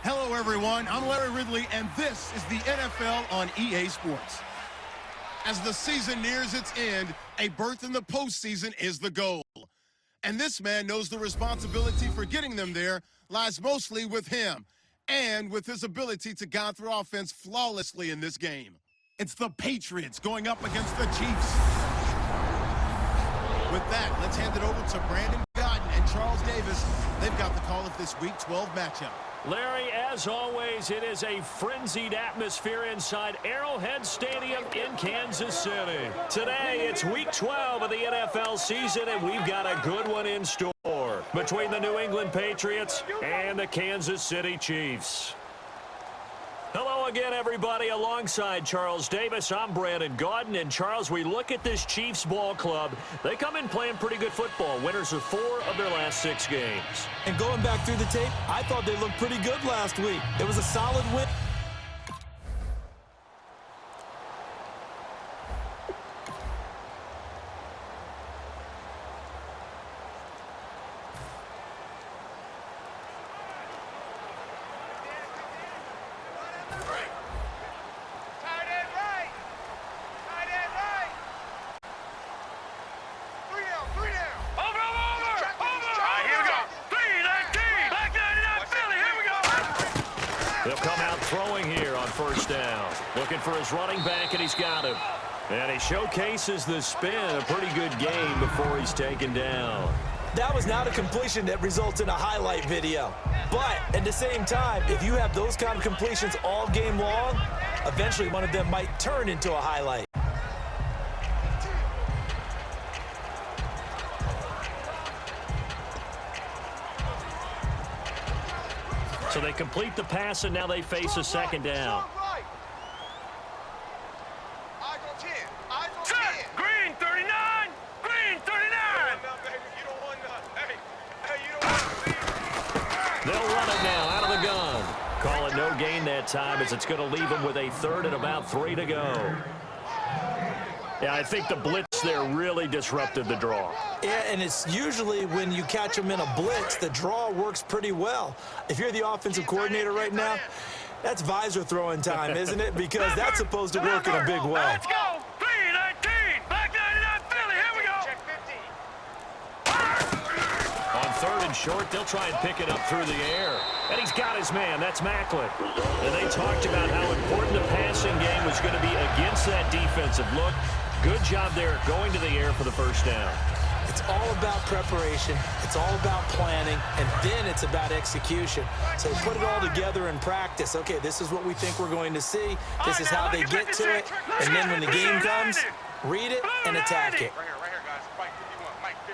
Hello, everyone. I'm Larry Ridley, and this is the NFL on EA Sports. As the season nears its end, a berth in the postseason is the goal. And this man knows the responsibility for getting them there lies mostly with him and with his ability to guide through offense flawlessly in this game. It's the Patriots going up against the Chiefs. With that, let's hand it over to Brandon Godden and Charles Davis. They've got the call of this Week 12 matchup. Larry, as always, it is a frenzied atmosphere inside Arrowhead Stadium in Kansas City. Today, it's Week 12 of the NFL season, and we've got a good one in store between the New England Patriots and the Kansas City Chiefs. Hello again, everybody. Alongside Charles Davis, I'm Brandon Godden. And, Charles, we look at this Chiefs ball club. They come in playing pretty good football. Winners of 4 of their last 6 games. And going back through the tape, I thought they looked pretty good last week. It was a solid win. They'll come out throwing here on first down. Looking for his running back, and he's got him. And he showcases the spin, a pretty good game before he's taken down. That was not a completion that results in a highlight video. But at the same time, if you have those kind of completions all game long, eventually one of them might turn into a highlight. So they complete the pass, and now they face a second down. Green 39! Green 39! They'll run it now out of the gun. Call it no gain that time, as it's going to leave them with a third and about 3 to go. Yeah, I think the blitz there really disrupted the draw. Yeah, and it's usually when you catch them in a blitz, the draw works pretty well. If you're the offensive coordinator right now, that's visor throwing time, isn't it? Because that's supposed to work in a big way. Let's go! 319! Back 99 Philly, here we go! On third and short, they'll try and pick it up through the air. And he's got his man. That's Macklin. And they talked about how important the passing game was going to be against that defensive look. Good job there going to the air for the first down. It's all about preparation. It's all about planning. And then it's about execution. So put it all together in practice. Okay, this is what we think we're going to see. This is how they get to it. And then when the game comes, read it and attack it.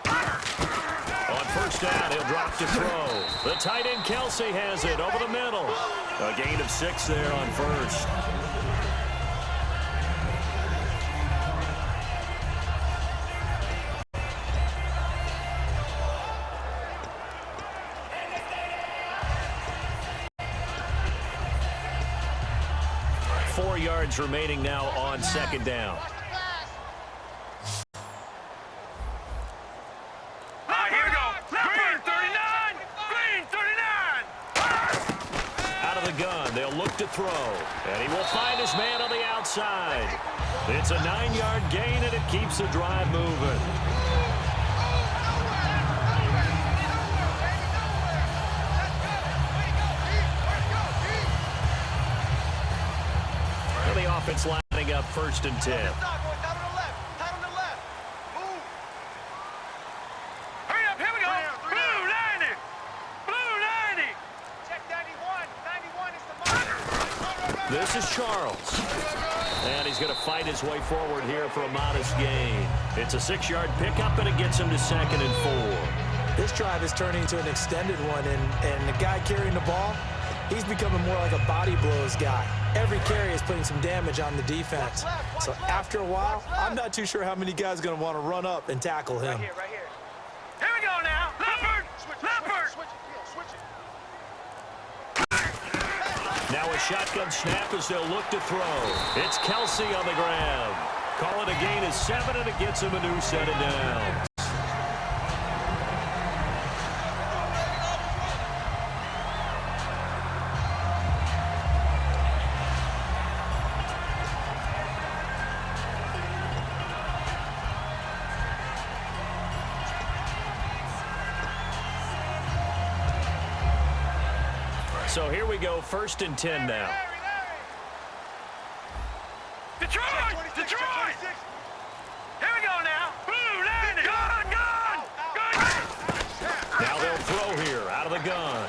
On first down, he'll drop to throw. The tight end, Kelsey, has it over the middle. A gain of 6 there on first. Four yards remaining now on second down. Here we go! Green 39! Green 39! Out of the gun, they'll look to throw. And he will find his man on the outside. It's a 9-yard gain, and it keeps the drive moving. The offense lining up first and 10. Hurry up, here we go! Blue 90! Blue 90! Check 91. 91 is the mark. This is Charles. And he's going to fight his way forward here for a modest gain. It's a 6-yard pickup, and it gets him to second and 4. This drive is turning into an extended one, and the guy carrying the ball, he's becoming more like a body blows guy. Every carry is putting some damage on the defense. So after a while, I'm not too sure how many guys are going to want to run up and tackle him. Right here. Here we go now. Leopard! Leopard! Now a shotgun snap as they'll look to throw. It's Kelsey on the ground. Call it a gain of 7, and it gets him a new set of downs. So here we go, 1st and 10 now. Detroit! Detroit! Here we go now. Blue, landing. Gun, gun. Now they'll throw here out of the gun.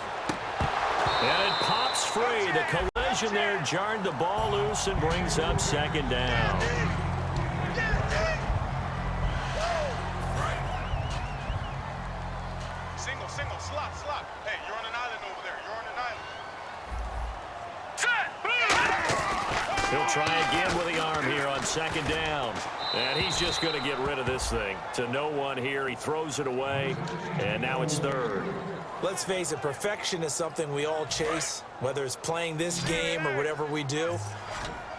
And it pops free. The collision there jarred the ball loose and brings up 2nd down. Single, slot. Hey, you're on an island over there. You're on an island. Set. He'll try again with the arm here on 2nd down. And he's just going to get rid of this thing. To no one here. He throws it away. And now it's 3rd. Let's face it, perfection is something we all chase, whether it's playing this game or whatever we do.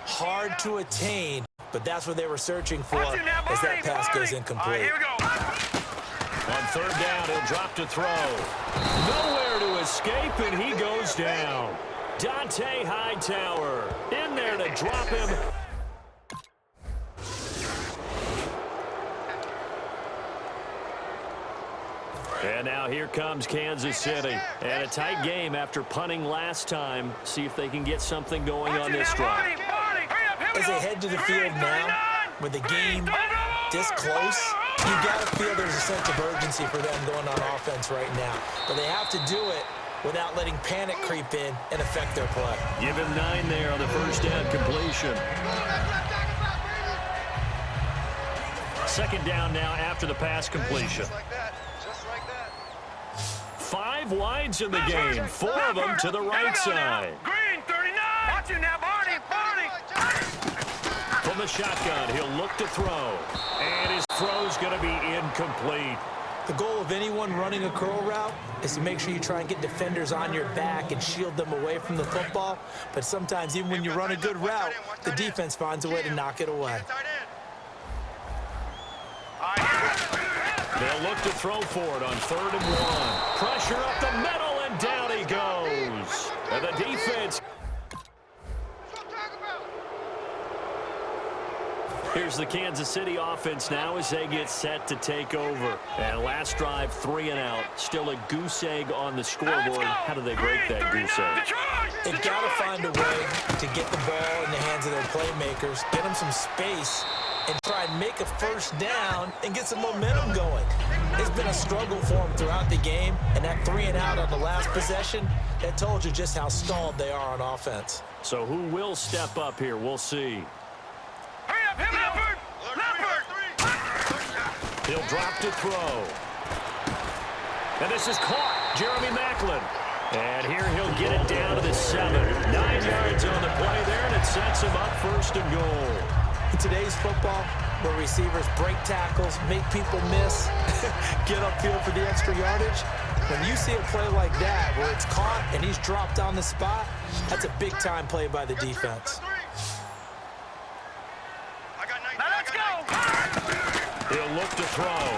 Hard to attain, but that's what they were searching for as that pass goes incomplete. Here we go. On 3rd down, he'll drop to throw. Nowhere to escape, and he goes down. Dante Hightower in there to drop him. And now here comes Kansas City. And a tight game after punting last time. See if they can get something going on this drive. As they head to the field now, with the game this close, you got to feel there's a sense of urgency for them going on offense right now. But they have to do it without letting panic creep in and affect their play. Give him 9 there on the 1st down completion. 2nd down now after the pass completion. 5 wides in the game, 4 of them to the right side. Green, 39. Watch you now, Barney. From the shotgun, he'll look to throw. And his throw's going to be incomplete. The goal of anyone running a curl route is to make sure you try and get defenders on your back and shield them away from the football. But sometimes, even when you run a good route, the defense finds a way to knock it away. They'll look to throw for it on 3rd and 1. Pressure up the middle, and down he goes. And the defense. Here's the Kansas City offense now as they get set to take over. And last drive, 3 and out. Still a goose egg on the scoreboard. How do they break that goose egg? They've got to find a way to get the ball in the hands of their playmakers, get them some space, and try and make a 1st down and get some momentum going. It's been a struggle for them throughout the game, and that 3 and out on the last possession, that told you just how stalled they are on offense. So who will step up here? We'll see. Hurry up, Leopard! He'll drop to throw. And this is caught. Jeremy Maclin. And here he'll get it down to the 7. 9 yards on the play there, and it sets him up 1st and goal. In today's football, where receivers break tackles, make people miss, get upfield for the extra yardage, when you see a play like that where it's caught and he's dropped on the spot, that's a big-time play by the defense. Now let's go! He'll look to throw.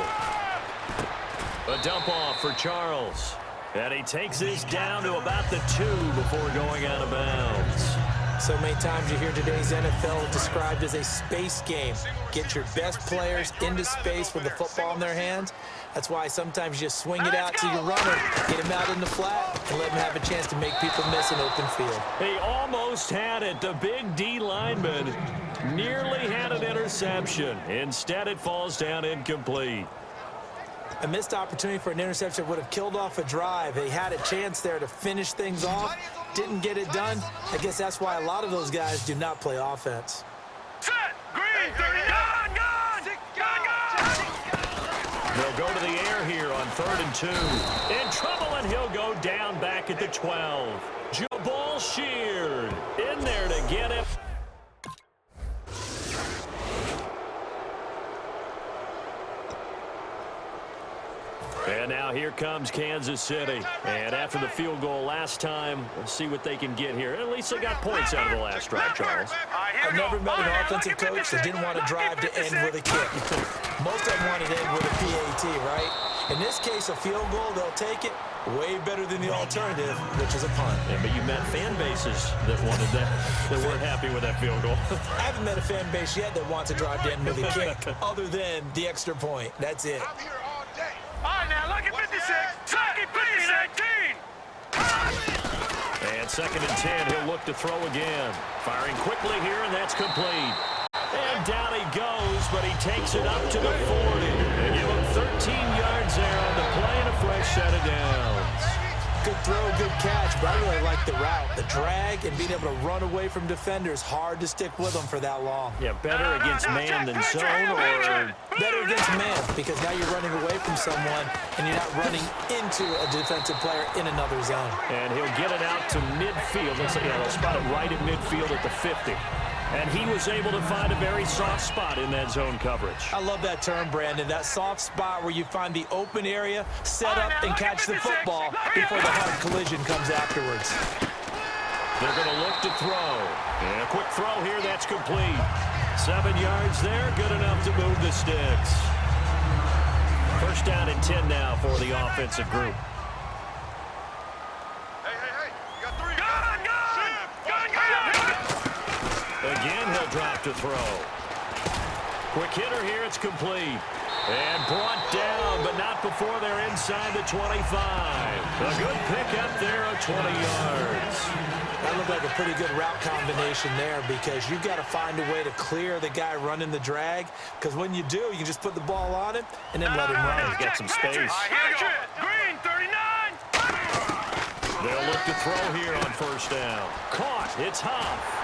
A dump off for Charles. And he takes this down to about the 2 before going out of bounds. So many times you hear today's NFL described as a space game. Get your best players into space with the football in their hands. That's why sometimes you just swing it out to your runner, get him out in the flat, and let him have a chance to make people miss an open field. He almost had it. The big D lineman nearly had an interception. Instead, it falls down incomplete. A missed opportunity for an interception would have killed off a drive. They had a chance there to finish things off. Didn't get it done. I guess that's why a lot of those guys do not play offense. Set! Green, 30. Gun! They'll go to the air here on 3rd and 2. In trouble, and he'll go down back at the 12. Jabal Sheard in there to get him. And now here comes Kansas City. And after the field goal last time, we'll see what they can get here. At least they got points out of the last drive, Charles. I've never met an offensive coach that didn't want to drive to end with a kick. Most of them wanted to end with a PAT, right? In this case, a field goal, they'll take it. Way better than the alternative, which is a punt. Yeah, but you met fan bases that wanted that, that weren't happy with that field goal. I haven't met a fan base yet that wants to drive to end with a kick, other than the extra point. That's it. I'm here all day. All right, now look at 56. Second 19. And On 2nd and 10, he'll look to throw again. Firing quickly here, and that's complete. And down he goes, but he takes it up to the 40. They give him 13 yards there on the play and a fresh set of downs. Good throw, good catch, but I really like the route. The drag and being able to run away from defenders, hard to stick with them for that long. Yeah, better against man than zone, or better against man, because now you're running away from someone and you're not running into a defensive player in another zone. And he'll get it out to midfield. Looks like they'll spot it right at midfield at the 50. And he was able to find a very soft spot in that zone coverage. I love that term, Brandon. That soft spot where you find the open area, set up, and catch the football before the hard collision comes afterwards. They're going to look to throw. And a quick throw here, that's complete. 7 yards there, good enough to move the sticks. First down and 10 now for the offensive group. Again, he'll drop to throw. Quick hitter here, it's complete. And brought down, but not before they're inside the 25. A good pickup there of 20 yards. That looked like a pretty good route combination there, because you've got to find a way to clear the guy running the drag, because when you do, you just put the ball on him and then let him run. He's got some space. Green, 39. They'll look to throw here on first down. Caught, it's Huff.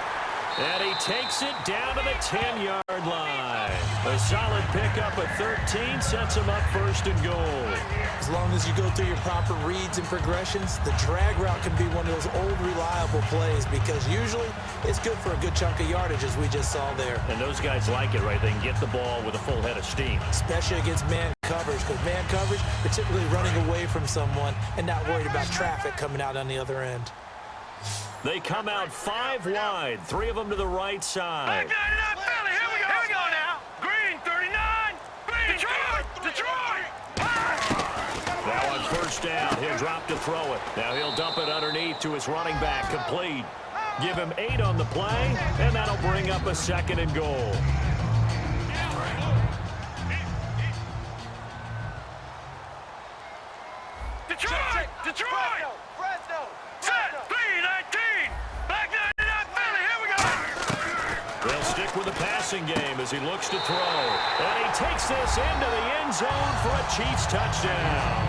And he takes it down to the 10-yard line. A solid pickup at 13 sets him up first and goal. As long as you go through your proper reads and progressions, the drag route can be one of those old reliable plays, because usually it's good for a good chunk of yardage, as we just saw there. And those guys like it, right? They can get the ball with a full head of steam. Especially against man coverage, because man coverage, they're typically running away from someone and not worried about traffic coming out on the other end. They come out 5 wide, 3 of them to the right side. Here we go now. Green, 39. Green, Detroit. Now on first down, he'll drop to throw it. Now he'll dump it underneath to his running back, complete. Give him 8 on the play, and that'll bring up a 2nd and goal. Detroit. Set, 3-19. Back 99, Philly, here we go. They'll stick with the passing game as he looks to throw. And he takes this into the end zone for a Chiefs touchdown.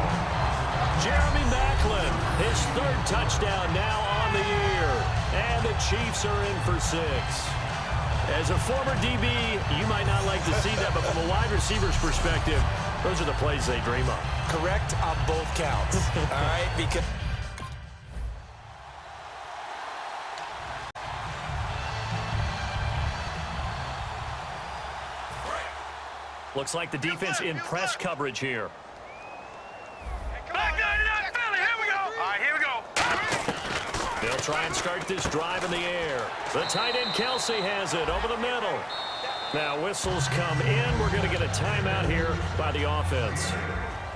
Jeremy Maclin, his 3rd touchdown now on the year. And the Chiefs are in for 6. As a former DB, you might not like to see that, but from a wide receiver's perspective, those are the plays they dream of. Correct on both counts. All right, because... Looks like the defense in press coverage here. Back 99, Philly, here we go. All right, here we go. They'll try and start this drive in the air. The tight end Kelsey has it over the middle. Now whistles come in. We're going to get a timeout here by the offense.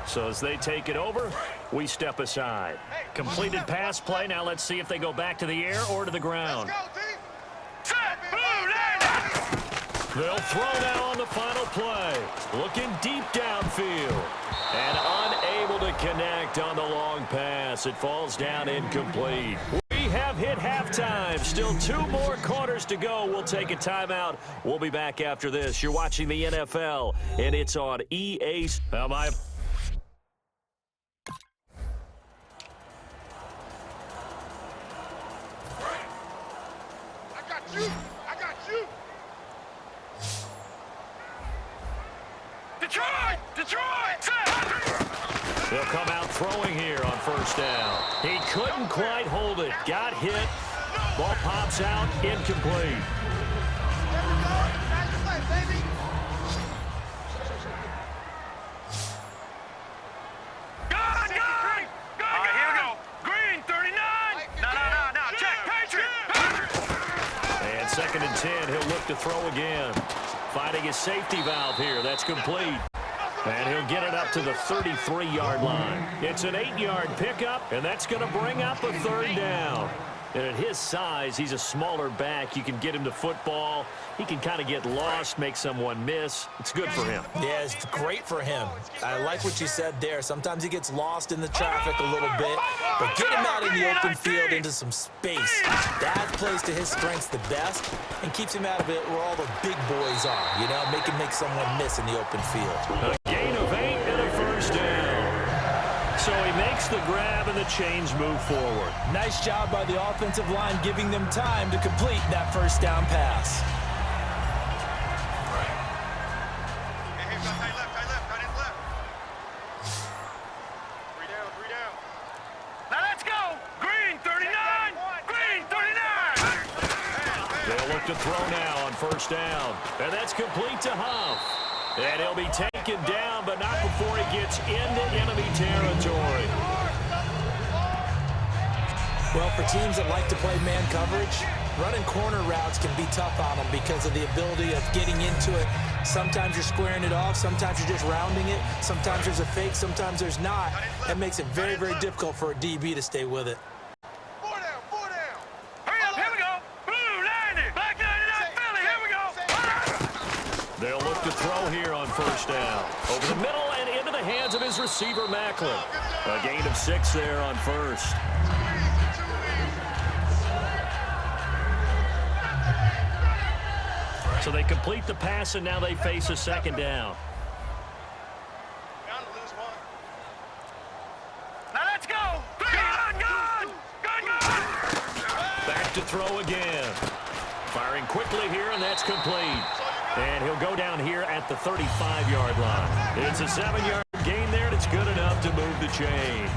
So as they take it over, we step aside. Completed pass play. Now let's see if they go back to the air or to the ground. Set, blue, line. They'll throw now on the final play. Looking deep downfield. And unable to connect on the long pass. It falls down incomplete. We have hit halftime. Still 2 more quarters to go. We'll take a timeout. We'll be back after this. You're watching the NFL, and it's on EA. I got you. Detroit! They'll come out throwing here on first down. He couldn't quite hold it. Got hit. Ball pops out. Incomplete. Gun! All right, here we go. Green, 39. No. Check. Patriots. And 2nd and 10. He'll look to throw again. Finding his safety valve here. That's complete. And he'll get it up to the 33-yard line. It's an 8-yard pickup, and that's going to bring up a 3rd down. And at his size, he's a smaller back. You can get him to football. He can kind of get lost, make someone miss. It's good for him. Yeah, it's great for him. I like what you said there. Sometimes he gets lost in the traffic a little bit, but get him out in the open field into some space. That plays to his strengths the best and keeps him out of it where all the big boys are, you know, make him make someone miss in the open field. A gain of 8 and a first down. So he makes the grab and the chains move forward. Nice job by the offensive line giving them time to complete that first down pass. Now let's go. Green 39. Green 39. They'll look to throw now on first down. And that's complete to Huff. And he'll be taken down, but not before he gets into enemy territory. Well, for teams that like to play man coverage, running corner routes can be tough on them because of the ability of getting into it. Sometimes you're squaring it off. Sometimes you're just rounding it. Sometimes there's a fake. Sometimes there's not. That makes it very, very difficult for a DB to stay with it. Four down. Hurry up. Here we go. Blue 90. Black 99 Philly. Here we go. They'll look to throw here on first down. Over the middle and into the hands of his receiver, Macklin. A gain of 6 there on first. So they complete the pass, and now they face a second down. Now let's go. Good. Back to throw again. Firing quickly here, and that's complete. And he'll go down here at the 35-yard line. It's a 7-yard gain there, and it's good enough to move the chains.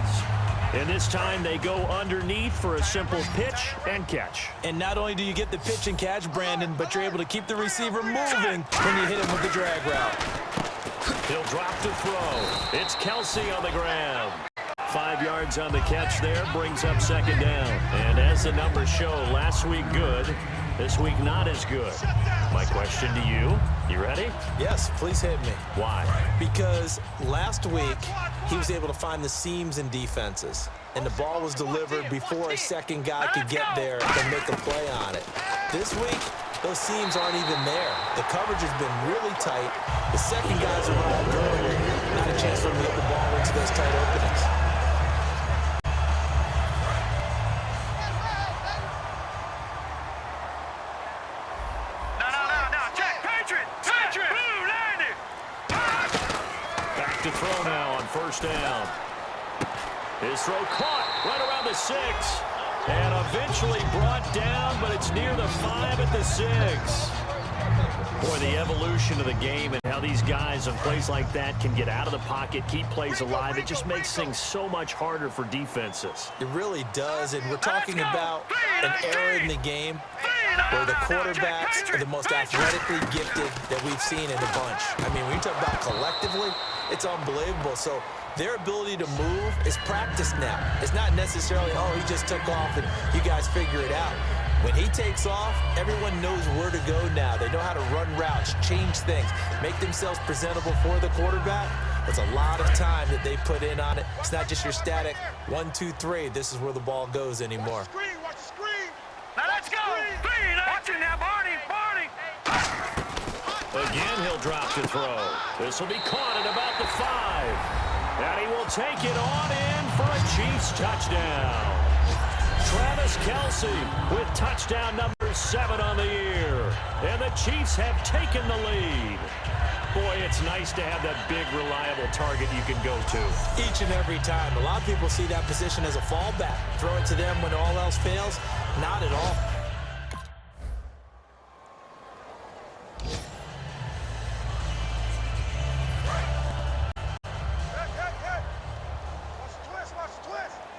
And this time they go underneath for a simple pitch and catch. And not only do you get the pitch and catch, Brandon, but you're able to keep the receiver moving when you hit him with the drag route. He'll drop to throw. It's Kelsey on the ground. 5 yards on the catch there, brings up second down. And as the numbers show, last week good, this week not as good. My question to you, you ready? Yes, please hit me. Why? Because last week, he was able to find the seams in defenses, and the ball was delivered before a second guy could get there and make a play on it. This week, those seams aren't even there. The coverage has been really tight. The second guys are all good. Not a chance for him to get the ball into those tight openings. Now, check. Patriots. Blue 90. Back to throw now on first down. His throw caught right around the 6. And eventually brought down, but it's near the 5 at the 6. Boy, the evolution of the game and how these guys on plays like that can get out of the pocket, keep plays alive, it just makes things so much harder for defenses. It really does, and we're talking about an era in the game where the quarterbacks are the most athletically gifted that we've seen in a bunch. I mean, when you talk about collectively, it's unbelievable. So their ability to move is practiced now. It's not necessarily, oh, he just took off and you guys figure it out. When he takes off, everyone knows where to go now. They know how to run routes, change things, make themselves presentable for the quarterback. It's a lot of time that they put in on it. It's not just your static 1, 2, 3. This is where the ball goes anymore. Watch the screen. Now let's go. Watch it now, Barney. Again, he'll drop to throw. This will be caught at about the 5. And he will take it on in for a Chiefs touchdown. Travis Kelsey with touchdown number 7 on the year. And the Chiefs have taken the lead. Boy, it's nice to have that big, reliable target you can go to. Each and every time. A lot of people see that position as a fallback. Throw it to them when all else fails. Not at all.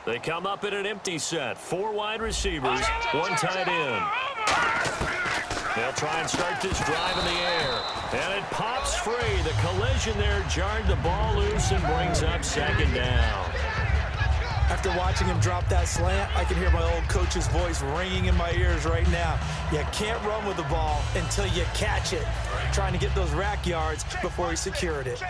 They come up in an empty set. 4 wide receivers, 1 tight end. They'll try and start this drive in the air. And it pops free. The collision there jarred the ball loose and brings up second down. After watching him drop that slant, I can hear my old coach's voice ringing in my ears right now. You can't run with the ball until you catch it. Trying to get those rack yards before he secured it.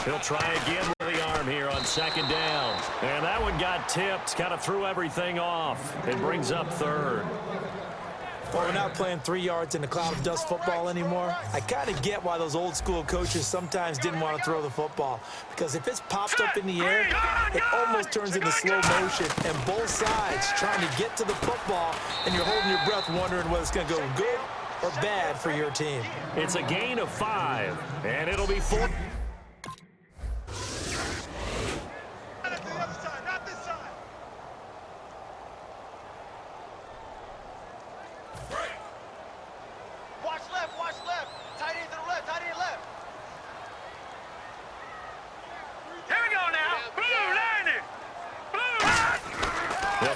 He'll try again with the arm here on second down. And that one got tipped, kind of threw everything off. It brings up third. Well, we're not playing 3 yards in the cloud of dust football anymore. I kind of get why those old school coaches sometimes didn't want to throw the football. Because if it's popped up in the air, it almost turns into slow motion. And both sides trying to get to the football, and you're holding your breath wondering whether it's going to go good or bad for your team. It's a gain of 5, and it'll be 4.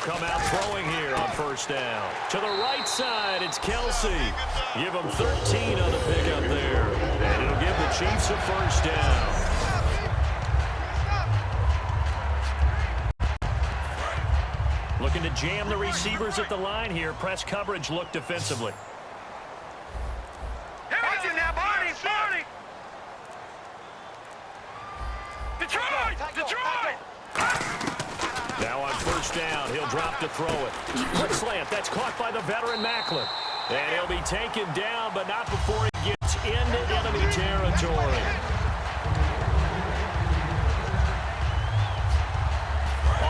Come out throwing here on first down. To the right side, it's Kelsey. Give him 13 on the pickup there. And it'll give the Chiefs a first down. Looking to jam the receivers at the line here. Press coverage look defensively. Detroit! Now on first down, he'll drop to throw it. Quick slant, that's caught by the veteran Macklin. And he'll be taken down, but not before he gets into enemy territory.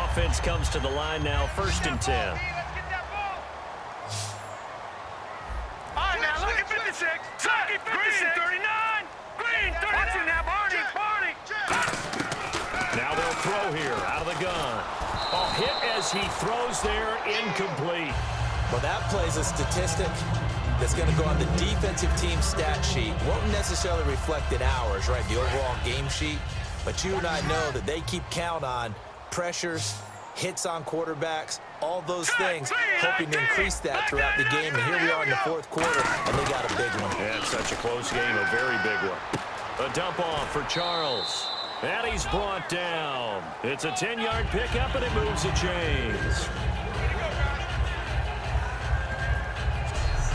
Offense comes to the line now, 1st and 10. All right, now look at 56. Green, 39. Green, 32 now, Barney. Now they'll throw here, out of the gun. A hit as he throws there, incomplete. Well, that plays a statistic that's going to go on the defensive team stat sheet. Won't necessarily reflect in ours, right, the overall game sheet. But you and I know that they keep count on pressures, hits on quarterbacks, all those things, hoping to increase that throughout the game. And here we are in the 4th quarter, and they got a big one. Yeah, it's such a close game, a very big one. A dump off for Charles. And he's brought down. It's a 10-yard pickup, and it moves the chains.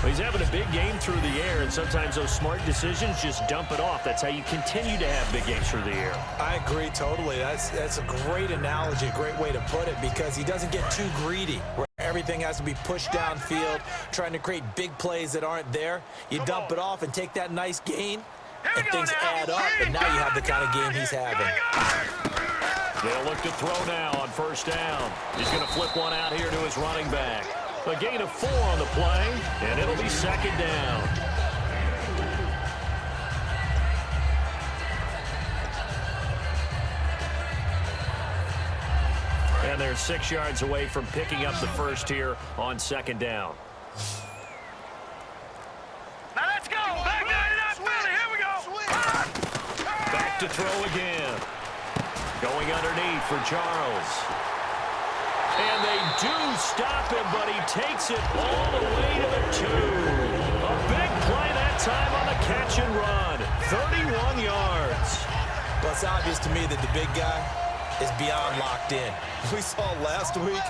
He's having a big game through the air, and sometimes those smart decisions just dump it off. That's how you continue to have big games through the air. I agree totally. That's a great analogy, a great way to put it, because he doesn't get too greedy where everything has to be pushed downfield, trying to create big plays that aren't there. You dump it off and take that nice gain, and things add up, and now you have the kind of game he's having. They'll look to throw now on first down. He's going to flip one out here to his running back. A gain of 4 on the play, and it'll be 2nd down. And they're 6 yards away from picking up the first here on 2nd down. Now let's go. Back here we go. Back to throw again. Going underneath for Charles. And they do stop him, but he takes it all the way to the 2. A big play that time on the catch and run. 31 yards. Well, it's obvious to me that the big guy is beyond locked in. We saw last week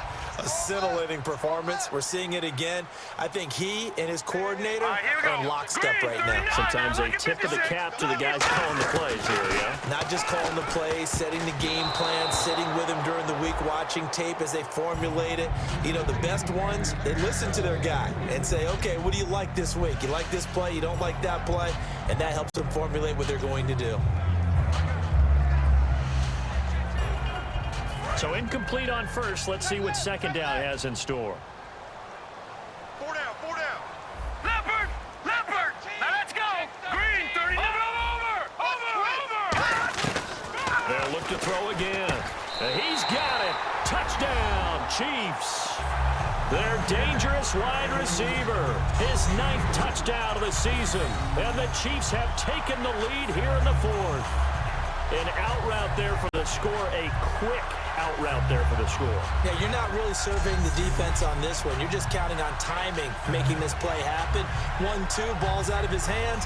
a scintillating performance. We're seeing it again. I think he and his coordinator are in lockstep right now. Sometimes a tip of the cap to the guys calling the plays here, yeah? Not just calling the plays, setting the game plan, sitting with him during the week, watching tape as they formulate it. You know, the best ones, they listen to their guy and say, okay, what do you like this week? You like this play? You don't like that play? And that helps them formulate what they're going to do. So incomplete on first. Let's see what 2nd down has in store. 4 down. Leopard. Now let's go. Green, 30. Over. They'll look to throw again. He's got it. Touchdown, Chiefs. Their dangerous wide receiver. His 9th touchdown of the season. And the Chiefs have taken the lead here in the 4th. An out route there for the score. A quick out route there for the score. Yeah, you're not really surveying the defense on this one. You're just counting on timing, making this play happen. 1-2, ball's out of his hands.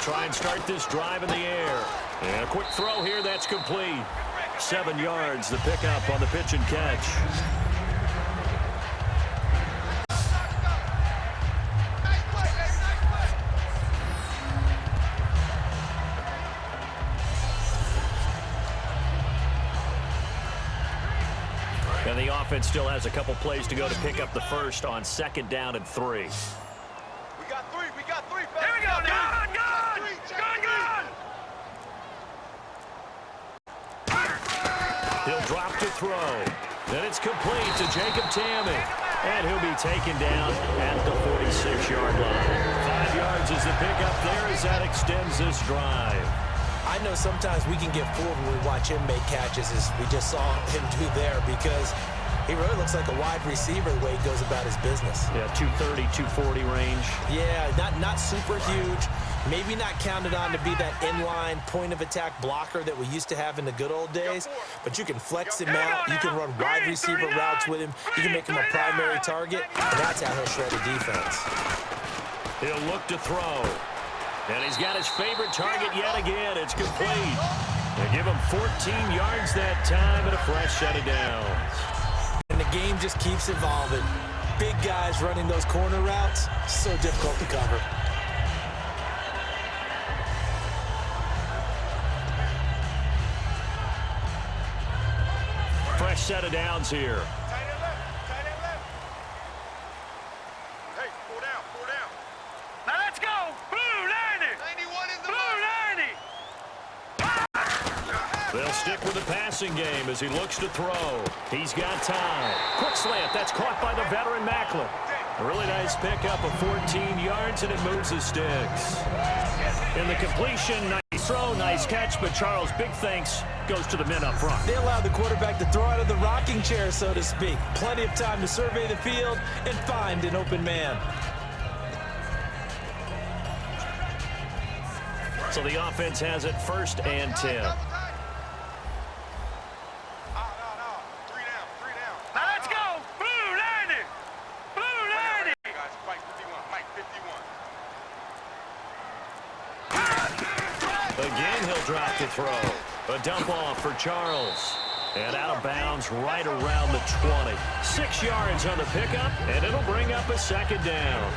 try and start this drive in the air. And a quick throw here, that's complete. 7 yards, the pickup on the pitch and catch. And the offense still has a couple plays to go to pick up the first on 2nd down and 3. We got 3. We got 3. Here we go. Gun. He'll drop to throw. Then it's complete to Jacob Tamme. And he'll be taken down at the 46-yard line. 5 yards is the pickup there as that extends this drive. I know sometimes we can get fooled when we watch him make catches, as we just saw him do there, because he really looks like a wide receiver the way he goes about his business. Yeah, 230, 240 range. Yeah, not super huge. Maybe not counted on to be that inline point-of-attack blocker that we used to have in the good old days, but you can flex him out. You can run wide receiver routes with him. You can make him a primary target, and that's how he'll shred a defense. He'll look to throw. And he's got his favorite target yet again. It's complete. They give him 14 yards that time and a fresh set of downs. And the game just keeps evolving. Big guys running those corner routes, so difficult to cover. Fresh set of downs here. They'll stick with the passing game as he looks to throw. He's got time. Quick slant. That's caught by the veteran Macklin. A really nice pickup of 14 yards, and it moves his sticks. In the completion, nice throw, nice catch, but Charles, big thanks goes to the men up front. They allowed the quarterback to throw out of the rocking chair, so to speak. Plenty of time to survey the field and find an open man. So the offense has it 1st and 10. Again, he'll drop to throw. A dump off for Charles. And out of bounds right around the 20. 6 yards on the pickup, and it'll bring up a 2nd down.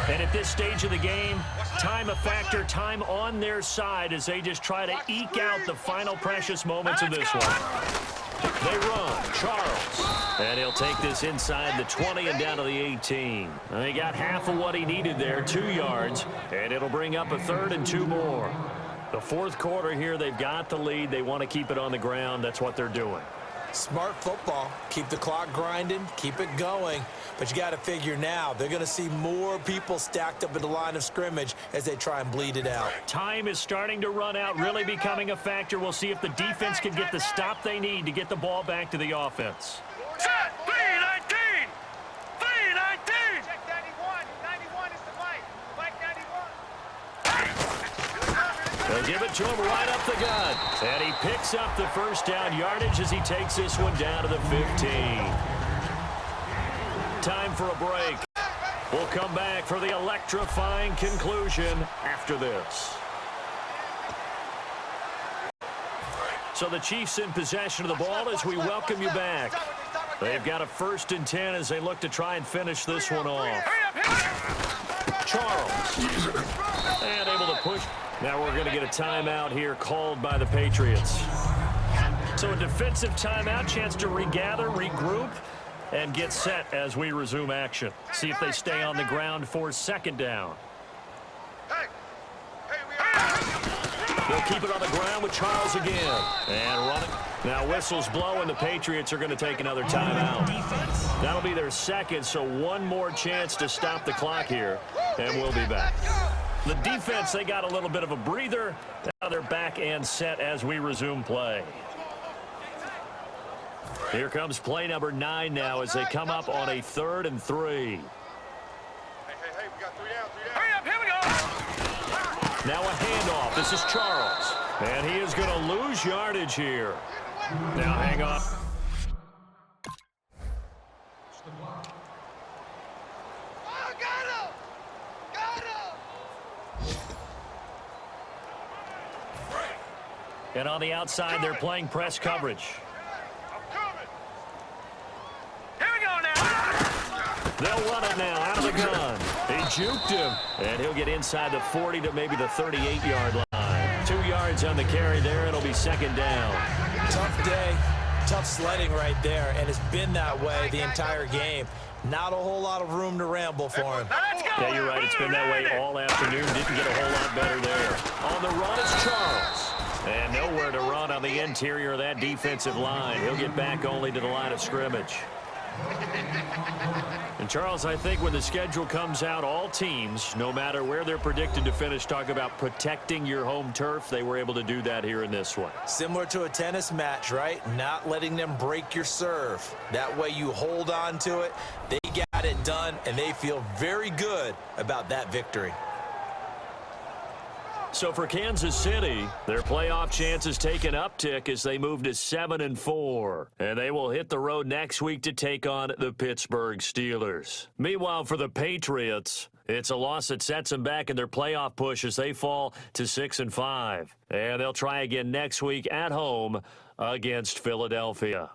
And at this stage of the game, time a factor, time on their side as they just try to eke out the final precious moments of this one. They run. Charles. And he'll take this inside the 20 and down to the 18. And he got half of what he needed there, 2 yards. And it'll bring up a 3rd and 2 more. The 4th quarter here, they've got the lead. They want to keep it on the ground. That's what they're doing. Smart football. Keep the clock grinding. Keep it going. But you got to figure now, they're going to see more people stacked up at the line of scrimmage as they try and bleed it out. Time is starting to run out, really becoming a factor. We'll see if the defense can get the stop they need to get the ball back to the offense. Set! 3-19! 3-19! Check 91. 91 is the mic. Mic 91. They'll give it to him right up the gut. And he picks up the 1st down yardage as he takes this one down to the 15. Time for a break. We'll come back for the electrifying conclusion after this. So the Chiefs in possession of the ball as we welcome you back. They've got a 1st and 10 as they look to try and finish this one off. Charles. And able to push. Now we're going to get a timeout here called by the Patriots. So a defensive timeout, chance to regather, regroup, and get set as we resume action. See if they stay on the ground for 2nd down. They'll keep it on the ground with Charles again. And running. Now whistles blow, and the Patriots are going to take another timeout. That'll be their 2nd, so one more chance to stop the clock here, and we'll be back. The defense, they got a little bit of a breather. Now they're back and set as we resume play. Here comes play number 9 now as they come up on a 3rd and 3. Hey, we got 3 down. Hurry up, here we go! Now a handoff. This is Charles. And he is going to lose yardage here. Now hang on. And on the outside, they're playing press coverage. Here we go now. They'll run it now out of the gun. He juked him, and he'll get inside the 40 to maybe the 38-yard line. 2 yards on the carry there. It'll be second down. Tough day, tough sledding right there, and it's been that way the entire game. Not a whole lot of room to ramble for him. Yeah, you're right. It's been that way all afternoon. Didn't get a whole lot better there. On the run is Charles. And nowhere to run on the interior of that defensive line. He'll get back only to the line of scrimmage. And, Charles, I think when the schedule comes out, all teams, no matter where they're predicted to finish, talk about protecting your home turf. They were able to do that here in this one. Similar to a tennis match, right? Not letting them break your serve. That way you hold on to it. They got it done, and they feel very good about that victory. So for Kansas City, their playoff chances take an uptick as they move to 7-4. And they will hit the road next week to take on the Pittsburgh Steelers. Meanwhile, for the Patriots, it's a loss that sets them back in their playoff push as they fall to 6-5. And they'll try again next week at home against Philadelphia.